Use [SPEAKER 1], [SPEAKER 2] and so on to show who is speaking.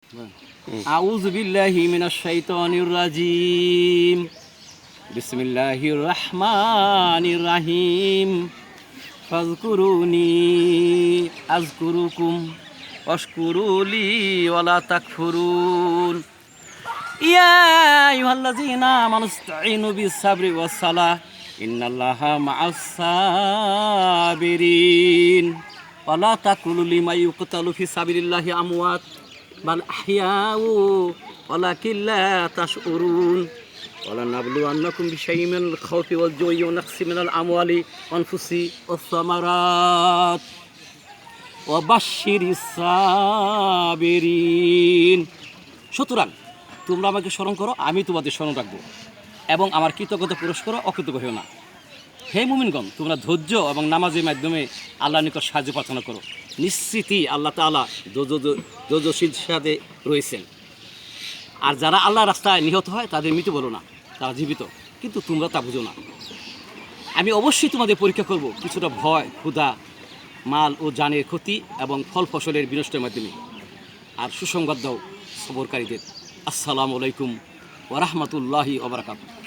[SPEAKER 1] আউযু বিল্লাহি মিনাশ শাইতানির রাজিম। বিসমিল্লাহির রহমানির রহিম। ফাযকুরুনি আযকুরুকুম ওয়াশকুরুলি ওয়ালা তাকফুরুন। ইয়া আইয়ুহাল্লাযীনা আমানু ইসতাঈনু বিস-সাবরি ওয়াস-সালাহ ইন্নাল্লাহা মা'আস-সাবিরিন। ওয়ালা তাকুলু লিমা ইউকতালু ফি সাবিলিল্লাহি আমওয়াত বাল আহইয়াউ ওয়ালাকিন লা তাশউরুন। ওয়ালানাবলুওয়ান্নাকুম বিশাইইন মিনাল খাউফি ওয়াল-জুই ওয়া নাকসিম মিনাল আমওয়ালি ওয়াল আনফুসি ওয়াস-সামারাত ওয়া বাশশিরিস সাবিরিন। সুতরাং তোমরা আমাকে স্মরণ করো, আমি তোমাদের স্মরণ রাখবো, এবং আমার কৃতজ্ঞতা পুরস্কার অকৃতজ্ঞ হইও না। হে মুমিনগণ, তোমরা ধৈর্য এবং নামাজের মাধ্যমে আল্লাহর নিকট সাহায্য প্রার্থনা করো। নিশ্চিতই আল্লাহ তাআলা ধৈর্যশীল সাথে রয়েছেন। আর যারা আল্লাহর রাস্তায় নিহত হয় তাদের মৃত্যু বলো না, তারা জীবিত, কিন্তু তোমরা তা বুঝো না। আমি অবশ্যই তোমাদের পরীক্ষা করব কিছুটা ভয়, ক্ষুধা, মাল ও জানের ক্ষতি এবং ফল ফসলের বিনষ্টের মাধ্যমে। আর সুসংবাদ দাও সবরকারীদের। আসসালামু আলাইকুম ওয়া রাহমাতুল্লাহি ওয়া বারাকাতুহু।